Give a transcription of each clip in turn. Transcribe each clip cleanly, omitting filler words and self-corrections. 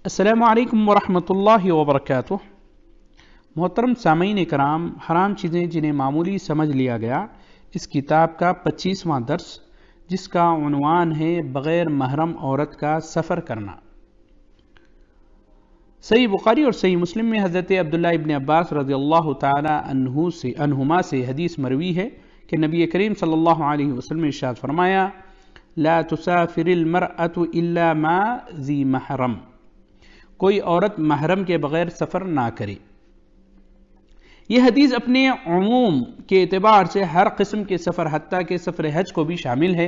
السلام علیکم ورحمۃ اللہ وبرکاتہ۔ محترم سامعین کرام، حرام چیزیں جنہیں معمولی سمجھ لیا گیا، اس کتاب کا 25واں درس، جس کا عنوان ہے بغیر محرم عورت کا سفر کرنا۔ صحیح بخاری اور صحیح مسلم میں حضرت عبداللہ ابن عباس رضی اللہ تعالی عنہما سے حدیث مروی ہے کہ نبی کریم صلی اللہ علیہ وسلم نے ارشاد فرمایا: لا تسافر المرأة الا مع ذی محرم، کوئی عورت محرم کے بغیر سفر نہ کرے۔ یہ حدیث اپنے عموم کے اعتبار سے ہر قسم کے سفر حتیٰ کہ سفر حج کو بھی شامل ہے۔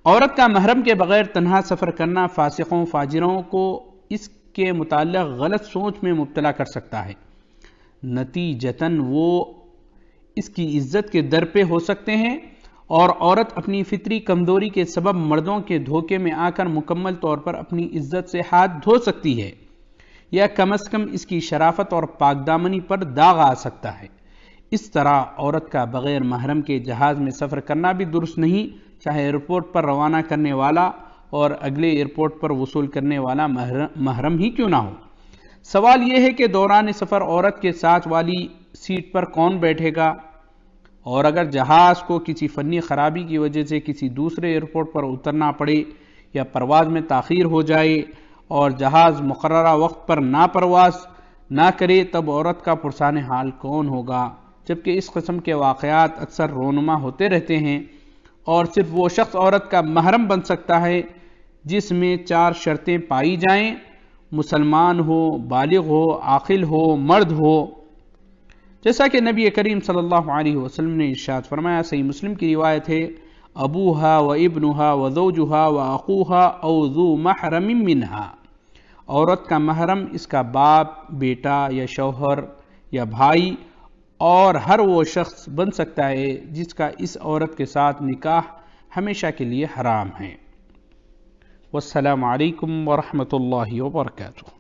عورت کا محرم کے بغیر تنہا سفر کرنا فاسقوں فاجروں کو اس کے متعلق غلط سوچ میں مبتلا کر سکتا ہے، نتیجتاً وہ اس کی عزت کے در پہ ہو سکتے ہیں، اور عورت اپنی فطری کمزوری کے سبب مردوں کے دھوکے میں آ کر مکمل طور پر اپنی عزت سے ہاتھ دھو سکتی ہے، یا کم از کم اس کی شرافت اور پاک دامنی پر داغ آ سکتا ہے۔ اس طرح عورت کا بغیر محرم کے جہاز میں سفر کرنا بھی درست نہیں، چاہے ایئرپورٹ پر روانہ کرنے والا اور اگلے ایئرپورٹ پر وصول کرنے والا محرم ہی کیوں نہ ہو۔ سوال یہ ہے کہ دوران سفر عورت کے ساتھ والی سیٹ پر کون بیٹھے گا، اور اگر جہاز کو کسی فنی خرابی کی وجہ سے کسی دوسرے ایئرپورٹ پر اترنا پڑے یا پرواز میں تاخیر ہو جائے اور جہاز مقررہ وقت پر پرواز نہ کرے، تب عورت کا پرسان حال کون ہوگا؟ جبکہ اس قسم کے واقعات اکثر رونما ہوتے رہتے ہیں، اور صرف وہ شخص عورت کا محرم بن سکتا ہے جس میں 4 شرطیں پائی جائیں: مسلمان ہو، بالغ ہو، عاقل ہو، مرد ہو۔ جیسا کہ نبی کریم صلی اللہ علیہ وسلم نے ارشاد فرمایا، صحیح مسلم کی روایت ہے: ابوہا و ابنہا و زوجہا و اخوہا او ذو محرم منہا، عورت کا محرم اس کا باپ، بیٹا یا شوہر یا بھائی، اور ہر وہ شخص بن سکتا ہے جس کا اس عورت کے ساتھ نکاح ہمیشہ کے لیے حرام ہے۔ والسلام علیکم ورحمۃ اللہ وبرکاتہ۔